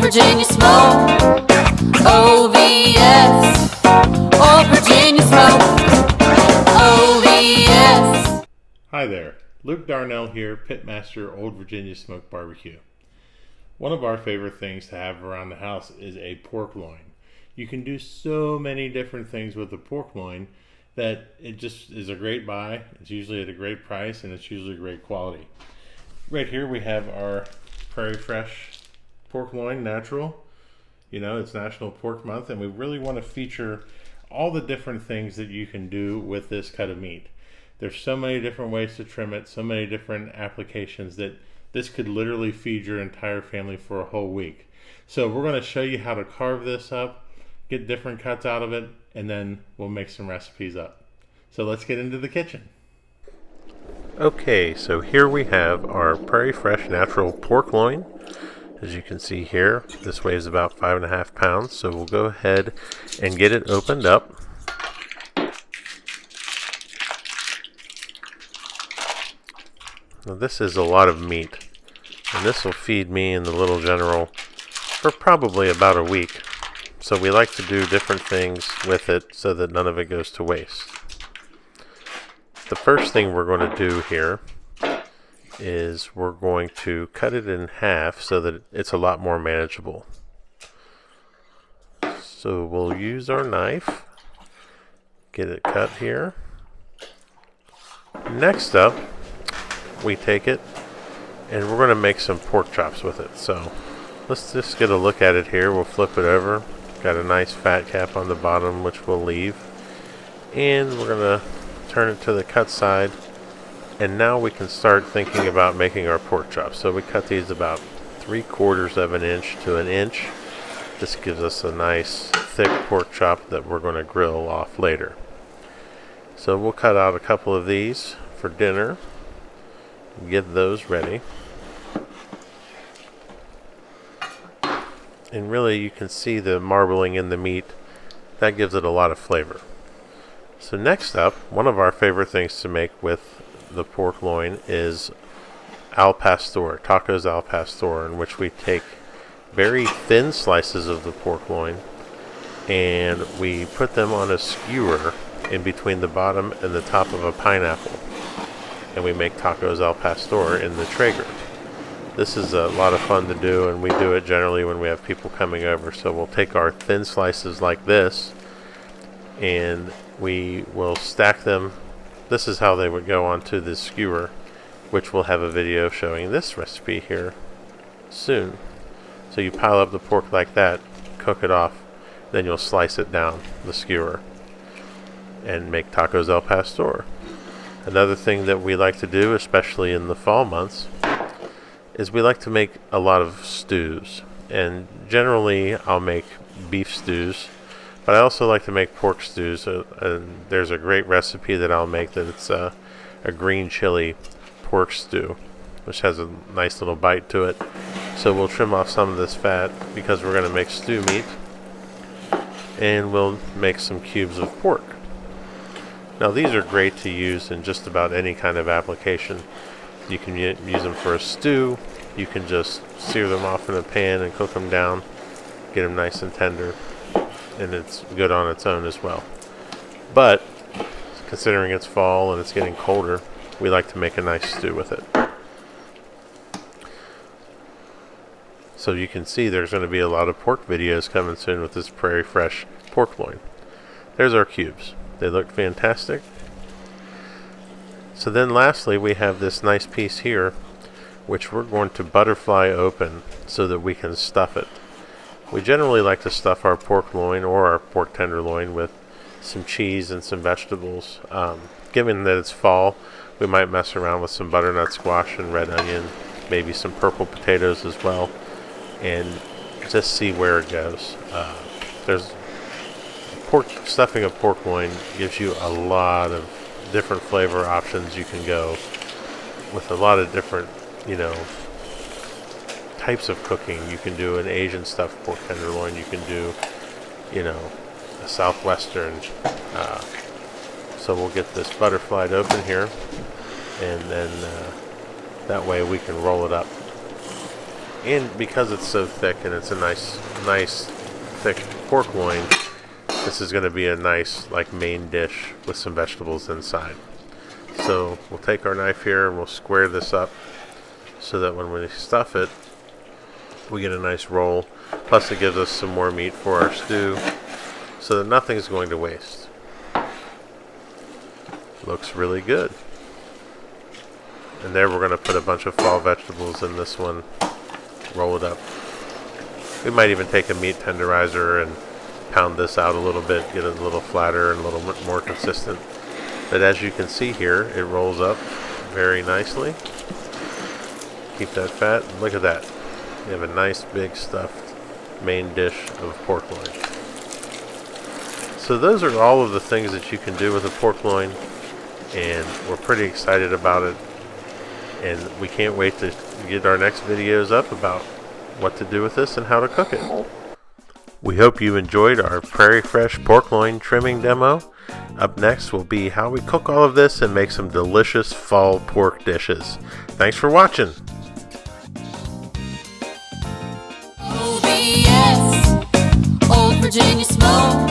Virginia smoke. OVS, Old Virginia smoke. OVS. Hi there, Luke Darnell here, Pitmaster Old Virginia Smoke Barbecue. One of our favorite things to have around the house is a pork loin. You can do so many different things with a pork loin that it just is a great buy. It's usually at a great price and it's usually great quality. Right here we have our Prairie Fresh Pork Loin Natural. You know, it's National Pork Month and we really want to feature all the different things that you can do with this cut of meat. There's so many different ways to trim it, so many different applications that this could literally feed your entire family for a whole week. So we're going to show you how to carve this up, get different cuts out of it, and then we'll make some recipes up. So let's get into the kitchen. Okay, so here we have our Prairie Fresh Natural Pork Loin. As you can see here, this weighs about 5.5 pounds. So we'll go ahead and get it opened up. Now this is a lot of meat, and this will feed me and the little general for probably about a week. So we like to do different things with it so that none of it goes to waste. The first thing we're going to do here is we're going to cut it in half so that it's a lot more manageable. So we'll use our knife, get it cut here. Next up, we take it and we're going to make some pork chops with it. So let's just get a look at it here. We'll flip it over. Got a nice fat cap on the bottom, which we'll leave, and we're going to turn it to the cut side, and now we can start thinking about making our pork chops. So we cut these about 3/4 of an inch to an inch. This gives us a nice thick pork chop that we're going to grill off later. So we'll cut out a couple of these for dinner, get those ready. And really you can see the marbling in the meat. That gives it a lot of flavor. So next up, one of our favorite things to make with the pork loin is al pastor, tacos al pastor, in which we take very thin slices of the pork loin and we put them on a skewer in between the bottom and the top of a pineapple. And we make tacos al pastor in the Traeger. This is a lot of fun to do, and we do it generally when we have people coming over. So we'll take our thin slices like this and we will stack them. This is how they would go onto the skewer, which we'll have a video showing this recipe here soon. So you pile up the pork like that, cook it off, then you'll slice it down the skewer and make tacos al pastor. Another thing that we like to do, especially in the fall months, is we like to make a lot of stews. And generally I'll make beef stews, but I also like to make pork stews. And there's a great recipe that I'll make that it's a green chili pork stew, which has a nice little bite to it. So we'll trim off some of this fat because we're going to make stew meat, and we'll make some cubes of pork. Now these are great to use in just about any kind of application. You can use them for a stew. You can just sear them off in a pan and cook them down, get them nice and tender, and it's good on its own as well. But considering it's fall and it's getting colder, we like to make a nice stew with it. So you can see there's going to be a lot of pork videos coming soon with this Prairie Fresh Pork Loin. There's our cubes. They look fantastic. So then lastly we have this nice piece here, which we're going to butterfly open so that we can stuff it. We generally like to stuff our pork loin or our pork tenderloin with some cheese and some vegetables. Given that it's fall, we might mess around with some butternut squash and red onion, maybe some purple potatoes as well, and just see where it goes. Stuffing a pork loin gives you a lot of different flavor options. You can go with a lot of different, types of cooking. You can do an Asian stuffed pork tenderloin. You can do, a southwestern. So we'll get this butterflied open here, and then that way we can roll it up And because it's so thick and it's a nice thick pork loin, this is going to be a nice like main dish with some vegetables inside. So we'll take our knife here and we'll square this up so that when we stuff it, we get a nice roll. Plus it gives us some more meat for our stew so that nothing's going to waste. Looks really good. And there we're going to put a bunch of fall vegetables in this one. Roll it up. We might even take a meat tenderizer and pound this out a little bit, get it a little flatter and a little bit more consistent. But as you can see here, it rolls up very nicely. Keep that fat. Look at that. You have a nice big stuffed main dish of pork loin. So those are all of the things that you can do with a pork loin, and we're pretty excited about it. And we can't wait to get our next videos up about what to do with this and how to cook it. We hope you enjoyed our Prairie Fresh Pork Loin trimming demo. Up next will be how we cook all of this and make some delicious fall pork dishes. Thanks for watching. OVS, Old Virginia Smoke.